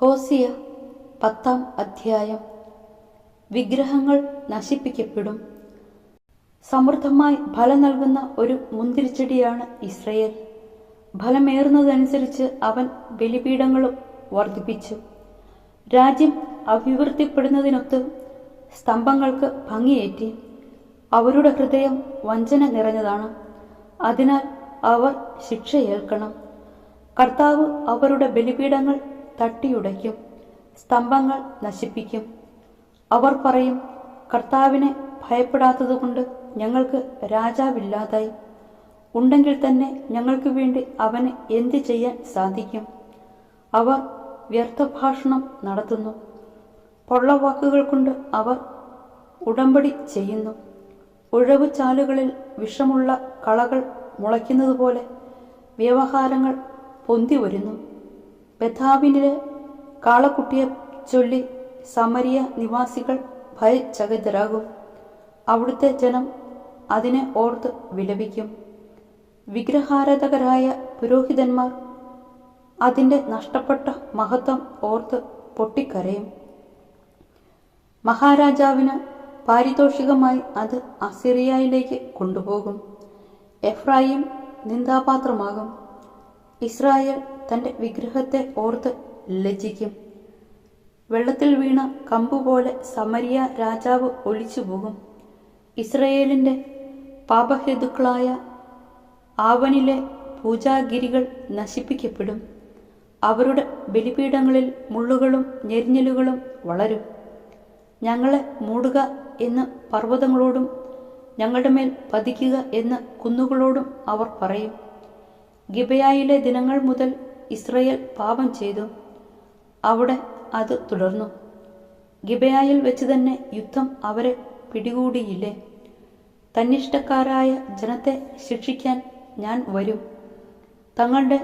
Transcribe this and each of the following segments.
ഹോസിയ 10-ാം അധ്യായം. വിഗ്രഹങ്ങൾ നശിപ്പിക്കപ്പെടും. സമൃദ്ധമായി ഫലം നൽകുന്ന ഒരു മുന്തിരിച്ചെടിയാണ് ഇസ്രയേൽ. ഫലമേറുന്നതനുസരിച്ച് അവൻ ബലിപീഠങ്ങളും വർദ്ധിപ്പിച്ചു. രാജ്യം അഭിവൃദ്ധിപ്പെടുന്നതിനൊത്ത് സ്തംഭങ്ങൾക്ക് ഭംഗിയേറ്റി. അവരുടെ ഹൃദയം വഞ്ചന നിറഞ്ഞതാണ്, അതിനാൽ അവർ ശിക്ഷയേൽക്കണം. കർത്താവ് അവരുടെ ബലിപീഠങ്ങൾ തട്ടിയുടയ്ക്കും, സ്തംഭങ്ങൾ നശിപ്പിക്കും. അവർ പറയും, കർത്താവിനെ ഭയപ്പെടാത്തതുകൊണ്ട് ഞങ്ങൾക്ക് രാജാവില്ലാതായി. ഉണ്ടെങ്കിൽ തന്നെ ഞങ്ങൾക്ക് വേണ്ടി അവന് എന്ത് ചെയ്യാൻ സാധിക്കും? അവർ വ്യർത്ഥഭാഷണം നടത്തുന്നു, പൊള്ളവാക്കുകൾ കൊണ്ട് അവർ ഉടമ്പടി ചെയ്യുന്നു. ഉഴവു ചാലുകളിൽ വിഷമുള്ള കളകൾ മുളയ്ക്കുന്നതുപോലെ വ്യവഹാരങ്ങൾ പൊന്തി വരുന്നു. ബെഥാവിനിലെ കാളക്കുട്ടിയെ ചൊല്ലി സമരിയ നിവാസികൾ ഭയചകിതരാകും. അവിടുത്തെ ജനം അതിനെ ഓർത്ത് വിലപിക്കും. വിഗ്രഹാരാധകരായ പുരോഹിതന്മാർ അതിൻ്റെ നഷ്ടപ്പെട്ട മഹത്വം ഓർത്ത് പൊട്ടിക്കരയും. മഹാരാജാവിന് പാരിതോഷികമായി അത് അസിറിയയിലേക്ക് കൊണ്ടുപോകും. എഫ്രായിം നിന്ദാപാത്രമാകും. ഇസ്രായേൽ തൻ്റെ വിഗ്രഹത്തെ ഓർത്ത് ലജ്ജിക്കും. വെള്ളത്തിൽ വീണ കമ്പുപോലെ സമരിയ രാജാവ് ഒലിച്ചുപോകും. ഇസ്രയേലിൻ്റെ പാപഹേതുക്കളായ ആവനിലെ പൂജാഗിരികൾ നശിപ്പിക്കപ്പെടും. അവരുടെ ബലിപീഠങ്ങളിൽ മുള്ളുകളും ഞെരിഞ്ഞലുകളും വളരും. ഞങ്ങളെ മൂടുക എന്ന് പർവ്വതങ്ങളോടും ഞങ്ങളുടെ മേൽ പതിക്കുക എന്ന് കുന്നുകളോടും അവർ പറയും. ഗിബെയയിലെ ദിനങ്ങൾ മുതൽ ഇസ്രയേൽ പാപം ചെയ്തു. അവിടെ അത് തുടർന്നു. ഗിബെയയിൽ വെച്ച് തന്നെ യുദ്ധം അവരെ പിടികൂടിയില്ലേ? തന്നിഷ്ടക്കാരായ ജനത്തെ ശിക്ഷിക്കാൻ ഞാൻ വരും. തങ്ങളുടെ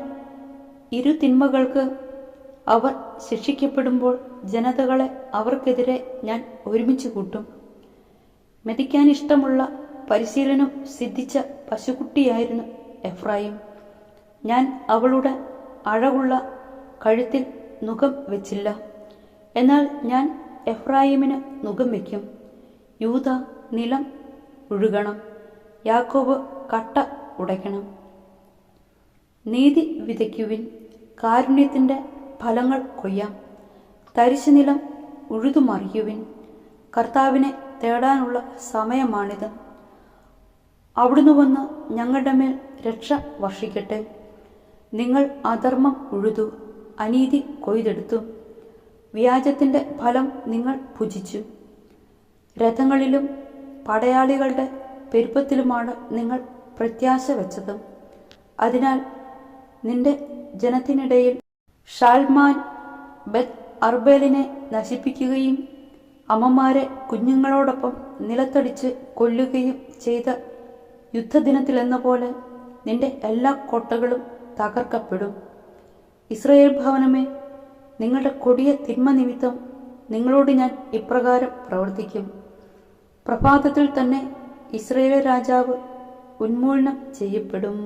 ഇരുതിന്മകൾക്ക് അവർ ശിക്ഷിക്കപ്പെടുമ്പോൾ ജനതകളെ അവർക്കെതിരെ ഞാൻ ഒരുമിച്ച് കൂട്ടും. മെതിക്കാനിഷ്ടമുള്ള പരിശീലനം സിദ്ധിച്ച പശുക്കുട്ടിയായിരുന്നു എഫ്രായിം. ഞാൻ അവളുടെ അഴകുള്ള കഴുത്തിൽ നുകം വെച്ചില്ല. എന്നാൽ ഞാൻ എഫ്രായിമിന് നുകം വയ്ക്കും. യൂദ നിലം ഉഴുകണം, യാക്കോബ് കട്ട ഉടയ്ക്കണം. നീതി വിതയ്ക്കുവിൻ, കാരുണ്യത്തിൻ്റെ ഫലങ്ങൾ കൊയ്യാം. തരിശു നിലം ഉഴുതുമറിയുവിൻ. കർത്താവിനെ തേടാനുള്ള സമയമാണിത്. അവിടുന്ന് വന്ന് ഞങ്ങളുടെ മേൽ രക്ഷ വർഷിക്കട്ടെ. നിങ്ങൾ അധർമ്മം ഉഴുതു, അനീതി കൊയ്തെടുത്തു. വ്യാജത്തിൻ്റെ ഫലം നിങ്ങൾ ഭുജിച്ചു. രഥങ്ങളിലും പടയാളികളുടെ പെരുപ്പത്തിലുമാണ് നിങ്ങൾ പ്രത്യാശ വെച്ചത്. അതിനാൽ നിന്റെ ജനത്തിനിടയിൽ ഷാൽമാൻ ബെത്ത് അർബേലിനെ നശിപ്പിക്കുകയും അമ്മമാരെ കുഞ്ഞുങ്ങളോടൊപ്പം നിലത്തടിച്ച് കൊല്ലുകയും ചെയ്ത യുദ്ധദിനത്തിലെന്ന പോലെ നിന്റെ എല്ലാ കോട്ടകളും തകർക്കപ്പെടും. ഇസ്രായേൽ ഭവനമേ, നിങ്ങളുടെ കൊടിയ തിന്മ നിമിത്തം നിങ്ങളോട് ഞാൻ ഇപ്രകാരം പ്രവർത്തിക്കും. പ്രഭാതത്തിൽ തന്നെ ഇസ്രായേൽ രാജാവ് ഉന്മൂലനം ചെയ്യപ്പെടും.